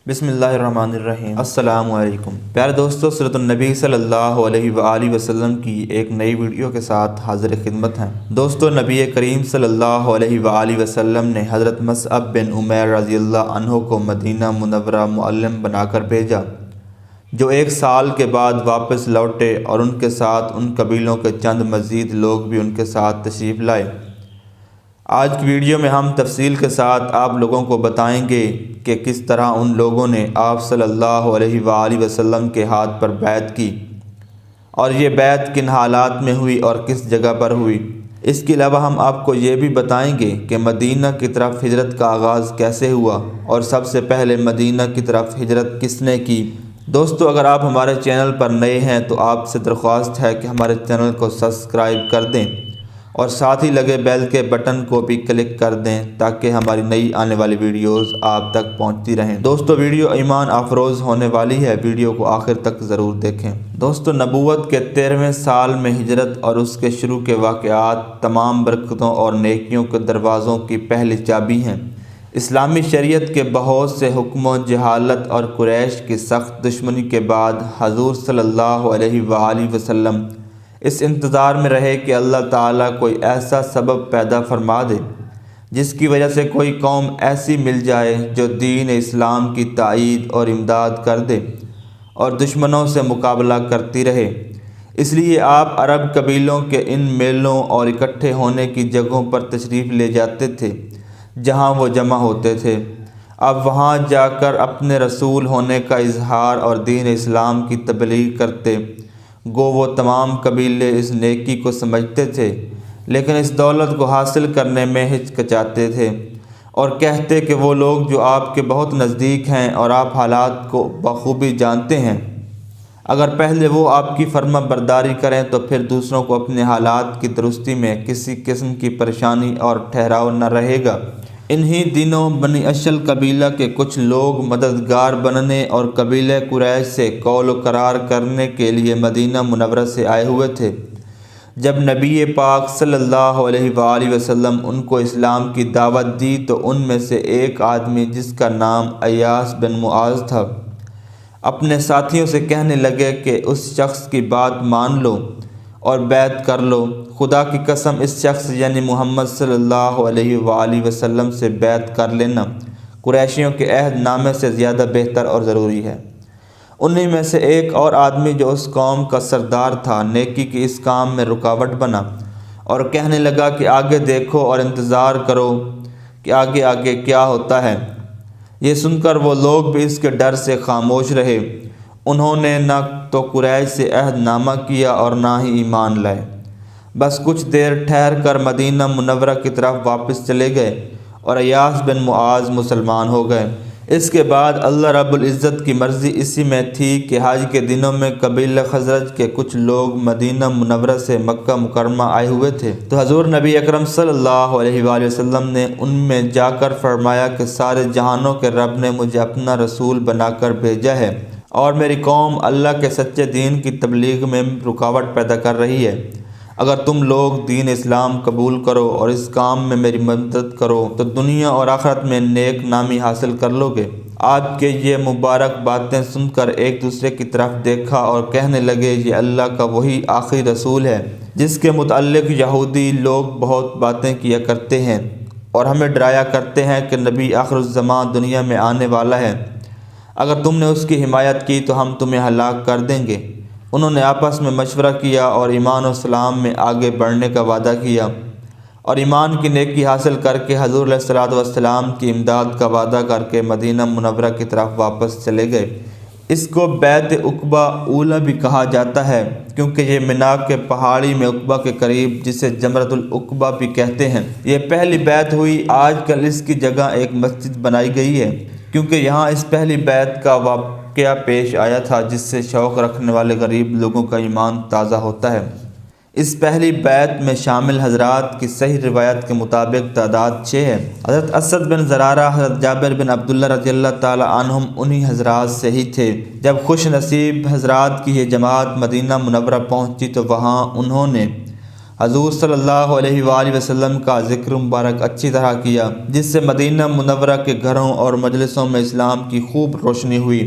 بسم اللہ الرحمن الرحیم۔ السلام علیکم پیارے دوستو، سیرت النبی صلی اللہ علیہ وآلہ وسلم کی ایک نئی ویڈیو کے ساتھ حاضر خدمت ہیں۔ دوستو، نبی کریم صلی اللہ علیہ وآلہ وسلم نے حضرت مصعب بن عمیر رضی اللہ عنہ کو مدینہ منورہ معلم بنا کر بھیجا، جو 1 سال کے بعد واپس لوٹے اور ان کے ساتھ ان قبیلوں کے چند مزید لوگ بھی ان کے ساتھ تشریف لائے۔ آج کی ویڈیو میں ہم تفصیل کے ساتھ آپ لوگوں کو بتائیں گے کہ کس طرح ان لوگوں نے آپ صلی اللہ علیہ وآلہ وسلم کے ہاتھ پر بیعت کی، اور یہ بیعت کن حالات میں ہوئی اور کس جگہ پر ہوئی۔ اس کے علاوہ ہم آپ کو یہ بھی بتائیں گے کہ مدینہ کی طرف ہجرت کا آغاز کیسے ہوا اور سب سے پہلے مدینہ کی طرف ہجرت کس نے کی۔ دوستو، اگر آپ ہمارے چینل پر نئے ہیں تو آپ سے درخواست ہے کہ ہمارے چینل کو سبسکرائب کر دیں اور ساتھ ہی لگے بیل کے بٹن کو بھی کلک کر دیں تاکہ ہماری نئی آنے والی ویڈیوز آپ تک پہنچتی رہیں۔ دوستو، ویڈیو ایمان افروز ہونے والی ہے، ویڈیو کو آخر تک ضرور دیکھیں۔ دوستو، نبوت کے 13ویں سال میں ہجرت اور اس کے شروع کے واقعات تمام برکتوں اور نیکیوں کے دروازوں کی پہلی چابی ہیں۔ اسلامی شریعت کے بہت سے حکموں، جہالت اور قریش کی سخت دشمنی کے بعد حضور صلی اللہ علیہ وآلہ وسلم اس انتظار میں رہے کہ اللہ تعالیٰ کوئی ایسا سبب پیدا فرما دے جس کی وجہ سے کوئی قوم ایسی مل جائے جو دین اسلام کی تائید اور امداد کر دے اور دشمنوں سے مقابلہ کرتی رہے۔ اس لیے آپ عرب قبیلوں کے ان میلوں اور اکٹھے ہونے کی جگہوں پر تشریف لے جاتے تھے جہاں وہ جمع ہوتے تھے۔ اب وہاں جا کر اپنے رسول ہونے کا اظہار اور دین اسلام کی تبلیغ کرتے۔ گو وہ تمام قبیلے اس نیکی کو سمجھتے تھے، لیکن اس دولت کو حاصل کرنے میں ہچکچاتے تھے اور کہتے کہ وہ لوگ جو آپ کے بہت نزدیک ہیں اور آپ حالات کو بخوبی جانتے ہیں، اگر پہلے وہ آپ کی فرما برداری کریں تو پھر دوسروں کو اپنے حالات کی درستی میں کسی قسم کی پریشانی اور ٹھہراؤ نہ رہے گا۔ انہی دنوں بنی اشل قبیلہ کے کچھ لوگ مددگار بننے اور قبیلہ قریش سے قول و قرار کرنے کے لیے مدینہ منورہ سے آئے ہوئے تھے۔ جب نبی پاک صلی اللہ علیہ وآلہ وسلم ان کو اسلام کی دعوت دی تو ان میں سے ایک آدمی جس کا نام ایاس بن معاذ تھا، اپنے ساتھیوں سے کہنے لگے کہ اس شخص کی بات مان لو اور بیعت کر لو۔ خدا کی قسم، اس شخص یعنی محمد صلی اللہ علیہ وآلہ وسلم سے بیعت کر لینا قریشیوں کے عہد نامے سے زیادہ بہتر اور ضروری ہے۔ انہی میں سے ایک اور آدمی جو اس قوم کا سردار تھا، نیکی کی اس کام میں رکاوٹ بنا اور کہنے لگا کہ آگے دیکھو اور انتظار کرو کہ آگے آگے کیا ہوتا ہے۔ یہ سن کر وہ لوگ بھی اس کے ڈر سے خاموش رہے۔ انہوں نے نہ تو قریش سے عہد نامہ کیا اور نہ ہی ایمان لائے، بس کچھ دیر ٹھہر کر مدینہ منورہ کی طرف واپس چلے گئے اور ایاس بن معاذ مسلمان ہو گئے۔ اس کے بعد اللہ رب العزت کی مرضی اسی میں تھی کہ حج کے دنوں میں قبیلہ خزرج کے کچھ لوگ مدینہ منورہ سے مکہ مکرمہ آئے ہوئے تھے، تو حضور نبی اکرم صلی اللہ علیہ وآلہ وسلم نے ان میں جا کر فرمایا کہ سارے جہانوں کے رب نے مجھے اپنا رسول بنا کر بھیجا ہے اور میری قوم اللہ کے سچے دین کی تبلیغ میں رکاوٹ پیدا کر رہی ہے۔ اگر تم لوگ دین اسلام قبول کرو اور اس کام میں میری مدد کرو تو دنیا اور آخرت میں نیک نامی حاصل کر لو گے۔ آپ کے یہ مبارک باتیں سن کر ایک دوسرے کی طرف دیکھا اور کہنے لگے، یہ اللہ کا وہی آخری رسول ہے جس کے متعلق یہودی لوگ بہت باتیں کیا کرتے ہیں اور ہمیں ڈرایا کرتے ہیں کہ نبی آخر الزمان دنیا میں آنے والا ہے۔ اگر تم نے اس کی حمایت کی تو ہم تمہیں ہلاک کر دیں گے۔ انہوں نے آپس میں مشورہ کیا اور ایمان و اسلام میں آگے بڑھنے کا وعدہ کیا اور ایمان کی نیکی حاصل کر کے حضور علیہ الصلوۃ والسلام کی امداد کا وعدہ کر کے مدینہ منورہ کی طرف واپس چلے گئے۔ اس کو بیعت عقبہ اولیٰ بھی کہا جاتا ہے کیونکہ یہ منا کے پہاڑی میں عقبہ کے قریب، جسے جمرۃ العقبہ بھی کہتے ہیں، یہ پہلی بیعت ہوئی۔ آج کل اس کی جگہ ایک مسجد بنائی گئی ہے کیونکہ یہاں اس پہلی بیعت کا واقعہ پیش آیا تھا جس سے شوق رکھنے والے غریب لوگوں کا ایمان تازہ ہوتا ہے۔ اس پہلی بیعت میں شامل حضرات کی صحیح روایت کے مطابق تعداد 6 ہے۔ حضرت اسد بن زرارہ، حضرت جابر بن عبداللہ رضی اللہ تعالی عنہم انہی حضرات سے ہی تھے۔ جب خوش نصیب حضرات کی یہ جماعت مدینہ منورہ پہنچی تو وہاں انہوں نے حضور صلی اللہ علیہ وآلہ وسلم کا ذکر مبارک اچھی طرح کیا، جس سے مدینہ منورہ کے گھروں اور مجلسوں میں اسلام کی خوب روشنی ہوئی۔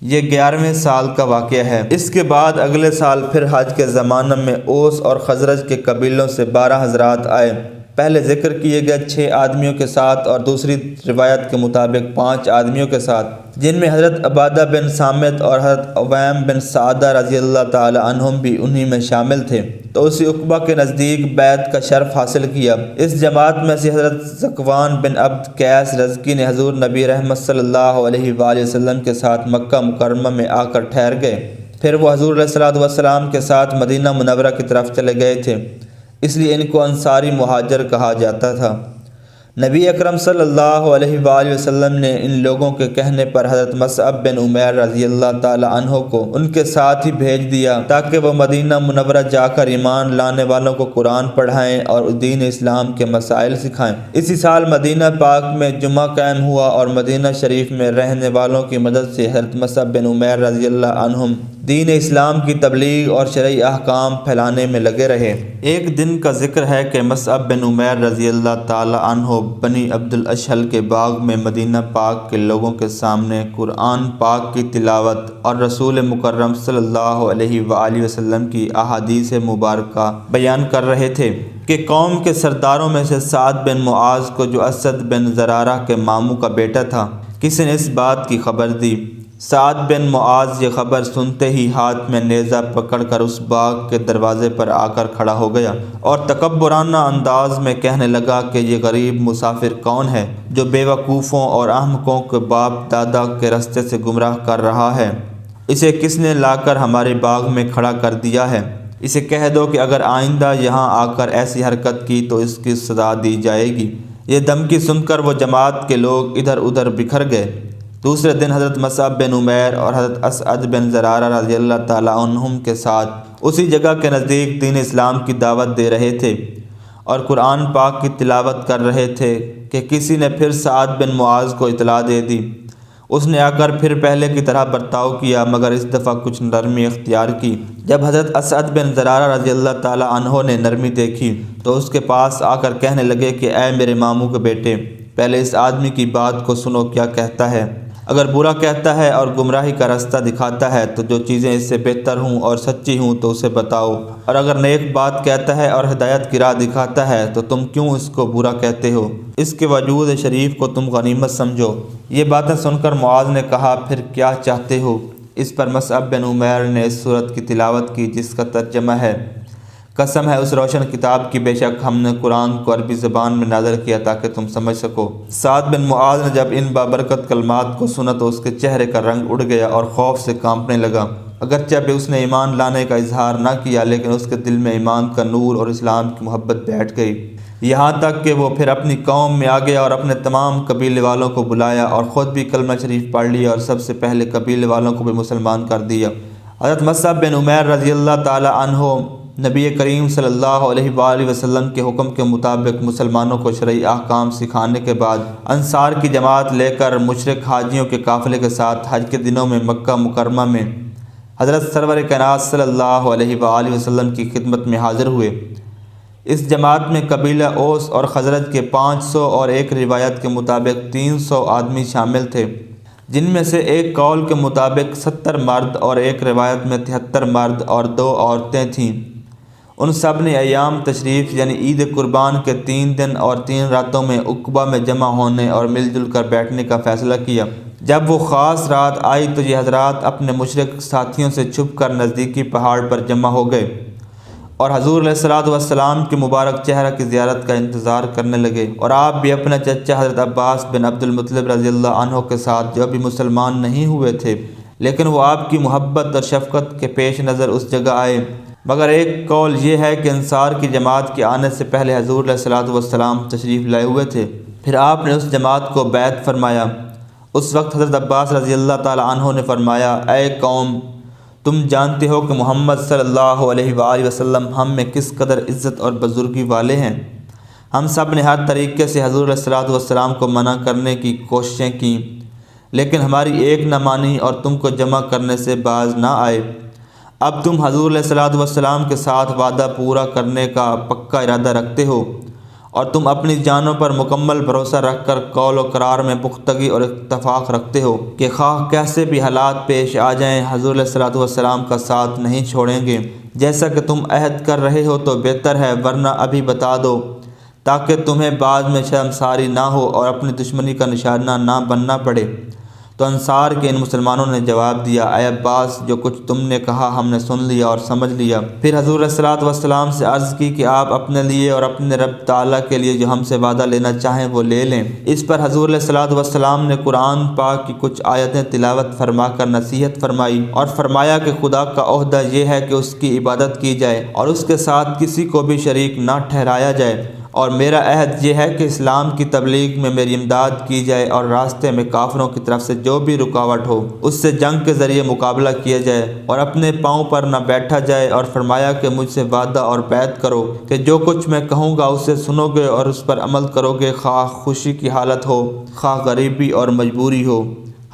یہ 11ویں سال کا واقعہ ہے۔ اس کے بعد اگلے سال پھر حج کے زمانہ میں اوس اور خزرج کے قبیلوں سے 12 حضرات آئے۔ پہلے ذکر کیے گئے 6 آدمیوں کے ساتھ اور دوسری روایت کے مطابق 5 آدمیوں کے ساتھ، جن میں حضرت عبادہ بن صامت اور حضرت عویم بن سعدہ رضی اللہ تعالی عنہم بھی انہی میں شامل تھے، تو اسی عقبہ کے نزدیک بیعت کا شرف حاصل کیا۔ اس جماعت میں سے حضرت ذکوان بن عبد قیس رزقی نے حضور نبی رحمت صلی اللہ علیہ وآلہ وسلم کے ساتھ مکہ مکرمہ میں آ کر ٹھہر گئے۔ پھر وہ حضور علیہ الصلوۃ والسلام کے ساتھ مدینہ منورہ کی طرف چلے گئے تھے، اس لیے ان کو انصاری مہاجر کہا جاتا تھا۔ نبی اکرم صلی اللہ علیہ وآلہ وسلم نے ان لوگوں کے کہنے پر حضرت مصعب بن عمیر رضی اللہ تعالی عنہ کو ان کے ساتھ ہی بھیج دیا تاکہ وہ مدینہ منورہ جا کر ایمان لانے والوں کو قرآن پڑھائیں اور دین اسلام کے مسائل سکھائیں۔ اسی سال مدینہ پاک میں جمعہ قائم ہوا اور مدینہ شریف میں رہنے والوں کی مدد سے حضرت مصعب بن عمیر رضی اللہ عنہم دین اسلام کی تبلیغ اور شرعی احکام پھیلانے میں لگے رہے۔ ایک دن کا ذکر ہے کہ مصعب بن عمیر رضی اللہ تعالی عنہ بنی عبد الاشہل کے باغ میں مدینہ پاک کے لوگوں کے سامنے قرآن پاک کی تلاوت اور رسول مکرم صلی اللہ علیہ وآلہ وسلم کی احادیث مبارکہ بیان کر رہے تھے کہ قوم کے سرداروں میں سے سعد بن معاذ کو، جو اسد بن زرارہ کے ماموں کا بیٹا تھا، کسی نے اس بات کی خبر دی۔ سعد بن معاذ یہ خبر سنتے ہی ہاتھ میں نیزہ پکڑ کر اس باغ کے دروازے پر آ کر کھڑا ہو گیا اور تکبرانہ انداز میں کہنے لگا کہ یہ غریب مسافر کون ہے جو بیوقوفوں اور احمقوں کے باپ دادا کے راستے سے گمراہ کر رہا ہے؟ اسے کس نے لا کر ہمارے باغ میں کھڑا کر دیا ہے؟ اسے کہہ دو کہ اگر آئندہ یہاں آ کر ایسی حرکت کی تو اس کی سزا دی جائے گی۔ یہ دھمکی سن کر وہ جماعت کے لوگ ادھر ادھر بکھر گئے۔ دوسرے دن حضرت مصعب بن عمیر اور حضرت اسعد بن زرارہ رضی اللہ تعالیٰ عنہم کے ساتھ اسی جگہ کے نزدیک دین اسلام کی دعوت دے رہے تھے اور قرآن پاک کی تلاوت کر رہے تھے کہ کسی نے پھر سعد بن معاذ کو اطلاع دے دی۔ اس نے آ کر پھر پہلے کی طرح برتاؤ کیا، مگر اس دفعہ کچھ نرمی اختیار کی۔ جب حضرت اسعد بن زرارہ رضی اللہ تعالیٰ عنہ نے نرمی دیکھی تو اس کے پاس آ کر کہنے لگے کہ اے میرے ماموں کے بیٹے، پہلے اس آدمی کی بات کو سنو، کیا کہتا ہے۔ اگر برا کہتا ہے اور گمراہی کا راستہ دکھاتا ہے تو جو چیزیں اس سے بہتر ہوں اور سچی ہوں تو اسے بتاؤ، اور اگر نیک بات کہتا ہے اور ہدایت کی راہ دکھاتا ہے تو تم کیوں اس کو برا کہتے ہو؟ اس کے وجود شریف کو تم غنیمت سمجھو۔ یہ باتیں سن کر معاذ نے کہا، پھر کیا چاہتے ہو؟ اس پر مصعب بن عمیر نے اس سورت کی تلاوت کی جس کا ترجمہ ہے، قسم ہے اس روشن کتاب کی، بے شک ہم نے قرآن کو عربی زبان میں نازل کیا تاکہ تم سمجھ سکو۔ سعد بن معاذ نے جب ان بابرکت کلمات کو سنا تو اس کے چہرے کا رنگ اڑ گیا اور خوف سے کانپنے لگا۔ اگرچہ بھی اس نے ایمان لانے کا اظہار نہ کیا، لیکن اس کے دل میں ایمان کا نور اور اسلام کی محبت بیٹھ گئی، یہاں تک کہ وہ پھر اپنی قوم میں آ گیا اور اپنے تمام قبیلے والوں کو بلایا اور خود بھی کلمہ شریف پڑھ لیا اور سب سے پہلے قبیلے والوں کو بھی مسلمان کر دیا۔ حضرت مصعب بن عمیر رضی اللہ تعالی عنہ نبی کریم صلی اللہ علیہ وآلہ وسلم کے حکم کے مطابق مسلمانوں کو شرعی احکام سکھانے کے بعد انصار کی جماعت لے کر مشرک حاجیوں کے قافلے کے ساتھ حج کے دنوں میں مکہ مکرمہ میں حضرت سرور کائنات صلی اللہ علیہ وآلہ وسلم کی خدمت میں حاضر ہوئے۔ اس جماعت میں قبیلہ اوس اور خزرج کے 500 اور ایک روایت کے مطابق 300 آدمی شامل تھے، جن میں سے ایک قول کے مطابق 70 مرد اور ایک روایت میں 73 مرد اور 2 عورتیں تھیں۔ ان سب نے ایام تشریف یعنی عید قربان کے 3 دن اور 3 راتوں میں عقبہ میں جمع ہونے اور مل جل کر بیٹھنے کا فیصلہ کیا۔ جب وہ خاص رات آئی تو یہ حضرات اپنے مشرک ساتھیوں سے چھپ کر نزدیکی پہاڑ پر جمع ہو گئے اور حضور علیہ الصلوۃ والسلام کے مبارک چہرہ کی زیارت کا انتظار کرنے لگے، اور آپ بھی اپنا چچا حضرت عباس بن عبد المطلب رضی اللہ عنہ کے ساتھ، جو ابھی مسلمان نہیں ہوئے تھے لیکن وہ آپ کی محبت اور شفقت کے پیش نظر اس جگہ آئے۔ مگر ایک قول یہ ہے کہ انصار کی جماعت کے آنے سے پہلے حضور علیہ الصلوۃ والسلام تشریف لائے ہوئے تھے، پھر آپ نے اس جماعت کو بیعت فرمایا۔ اس وقت حضرت عباس رضی اللہ تعالی عنہ نے فرمایا، اے قوم، تم جانتے ہو کہ محمد صلی اللہ علیہ وآلہ وسلم ہم میں کس قدر عزت اور بزرگی والے ہیں۔ ہم سب نے ہر طریقے سے حضور علیہ الصلوۃ والسلام کو منع کرنے کی کوششیں کیں، لیکن ہماری ایک نہ مانی اور تم کو جمع کرنے سے باز نہ آئے۔ اب تم حضور علیہ الصلوۃ والسلام کے ساتھ وعدہ پورا کرنے کا پکا ارادہ رکھتے ہو اور تم اپنی جانوں پر مکمل بھروسہ رکھ کر قول و قرار میں پختگی اور اتفاق رکھتے ہو کہ خواہ کیسے بھی حالات پیش آ جائیں حضور علیہ الصلوۃ والسلام کا ساتھ نہیں چھوڑیں گے۔ جیسا کہ تم عہد کر رہے ہو تو بہتر ہے، ورنہ ابھی بتا دو تاکہ تمہیں بعد میں شرمساری نہ ہو اور اپنی دشمنی کا نشانہ نہ بننا پڑے۔ تو انصار کے ان مسلمانوں نے جواب دیا، اے عباس، جو کچھ تم نے کہا ہم نے سن لیا اور سمجھ لیا۔ پھر حضور علیہ الصلوۃ والسلام سے عرض کی کہ آپ اپنے لیے اور اپنے رب تعالیٰ کے لیے جو ہم سے وعدہ لینا چاہیں وہ لے لیں۔ اس پر حضور علیہ الصلوۃ والسلام نے قرآن پاک کی کچھ آیتیں تلاوت فرما کر نصیحت فرمائی اور فرمایا کہ خدا کا عہدہ یہ ہے کہ اس کی عبادت کی جائے اور اس کے ساتھ کسی کو بھی شریک نہ ٹھہرایا جائے، اور میرا عہد یہ ہے کہ اسلام کی تبلیغ میں میری امداد کی جائے اور راستے میں کافروں کی طرف سے جو بھی رکاوٹ ہو اس سے جنگ کے ذریعے مقابلہ کیا جائے اور اپنے پاؤں پر نہ بیٹھا جائے، اور فرمایا کہ مجھ سے وعدہ اور بیعت کرو کہ جو کچھ میں کہوں گا اسے سنو گے اور اس پر عمل کرو گے، خواہ خوشی کی حالت ہو خواہ غریبی اور مجبوری ہو،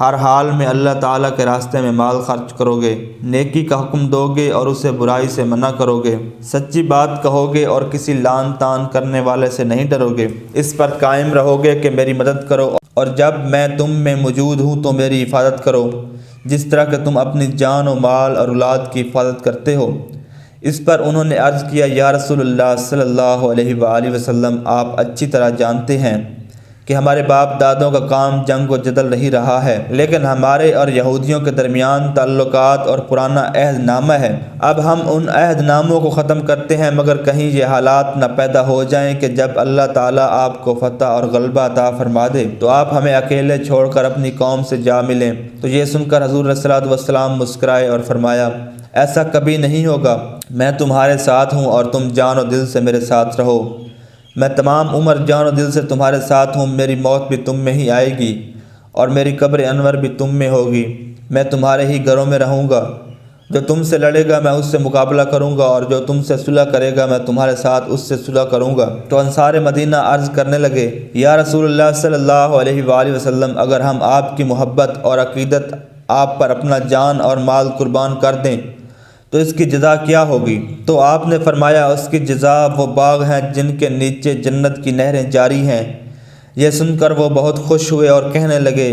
ہر حال میں اللہ تعالیٰ کے راستے میں مال خرچ کرو گے، نیکی کا حکم دو گے اور اسے برائی سے منع کرو گے، سچی بات کہو گے اور کسی لان تان کرنے والے سے نہیں ڈرو گے، اس پر قائم رہو گے کہ میری مدد کرو، اور جب میں تم میں موجود ہوں تو میری حفاظت کرو جس طرح کہ تم اپنی جان و مال اور اولاد کی حفاظت کرتے ہو۔ اس پر انہوں نے عرض کیا، یا رسول اللہ صلی اللہ علیہ وآلہ وسلم، آپ اچھی طرح جانتے ہیں کہ ہمارے باپ دادوں کا کام جنگ و جدل نہیں رہا ہے، لیکن ہمارے اور یہودیوں کے درمیان تعلقات اور پرانا عہد نامہ ہے۔ اب ہم ان عہد ناموں کو ختم کرتے ہیں، مگر کہیں یہ حالات نہ پیدا ہو جائیں کہ جب اللہ تعالیٰ آپ کو فتح اور غلبہ عطا فرما دے تو آپ ہمیں اکیلے چھوڑ کر اپنی قوم سے جا ملیں۔ تو یہ سن کر حضور علیہ الصلوۃ والسلام مسکرائے اور فرمایا، ایسا کبھی نہیں ہوگا، میں تمہارے ساتھ ہوں اور تم جان و دل سے میرے ساتھ رہو، میں تمام عمر جان و دل سے تمہارے ساتھ ہوں، میری موت بھی تم میں ہی آئے گی اور میری قبر انور بھی تم میں ہوگی، میں تمہارے ہی گھروں میں رہوں گا، جو تم سے لڑے گا میں اس سے مقابلہ کروں گا اور جو تم سے صلح کرے گا میں تمہارے ساتھ اس سے صلح کروں گا۔ تو انصار مدینہ عرض کرنے لگے، یا رسول اللہ صلی اللہ علیہ وآلہ وسلم، اگر ہم آپ کی محبت اور عقیدت آپ پر اپنا جان اور مال قربان کر دیں تو اس کی جزا کیا ہوگی؟ تو آپ نے فرمایا، اس کی جزا وہ باغ ہیں جن کے نیچے جنت کی نہریں جاری ہیں۔ یہ سن کر وہ بہت خوش ہوئے اور کہنے لگے،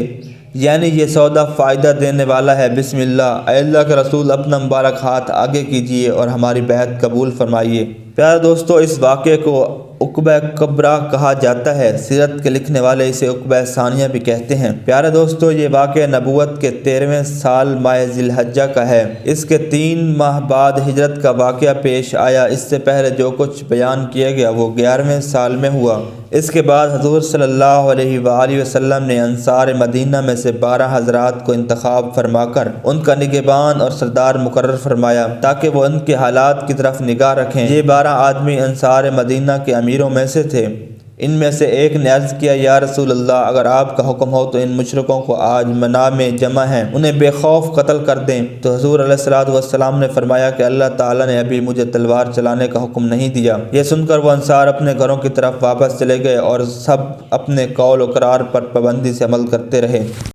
یعنی یہ سودا فائدہ دینے والا ہے، بسم اللہ، اے اللہ کے رسول اپنا مبارک ہاتھ آگے کیجئے اور ہماری بیعت قبول فرمائیے۔ پیارے دوستو، اس واقعے کو عقبہ کبریٰ کہا جاتا ہے، سیرت کے لکھنے والے اسے عقبہ ثانیہ بھی کہتے ہیں۔ پیارے دوستو، یہ واقعہ نبوت کے 13ویں سال ماہ ذی الحجہ کا ہے۔ اس کے 3 ماہ بعد ہجرت کا واقعہ پیش آیا۔ اس سے پہلے جو کچھ بیان کیا گیا وہ 11ویں سال میں ہوا۔ اس کے بعد حضور صلی اللہ علیہ وآلہ وسلم نے انصار مدینہ میں سے 12 حضرات کو انتخاب فرما کر ان کا نگہبان اور سردار مقرر فرمایا تاکہ وہ ان کے حالات کی طرف نگاہ رکھیں۔ یہ 12 آدمی انصار مدینہ کے امیروں میں سے تھے۔ ان میں سے ایک نے عرض کیا، یا رسول اللہ، اگر آپ کا حکم ہو تو ان مشرکوں کو آج منا میں جمع ہیں، انہیں بے خوف قتل کر دیں۔ تو حضور علیہ الصلوۃ والسلام نے فرمایا کہ اللہ تعالیٰ نے ابھی مجھے تلوار چلانے کا حکم نہیں دیا۔ یہ سن کر وہ انصار اپنے گھروں کی طرف واپس چلے گئے اور سب اپنے قول و قرار پر پابندی سے عمل کرتے رہے۔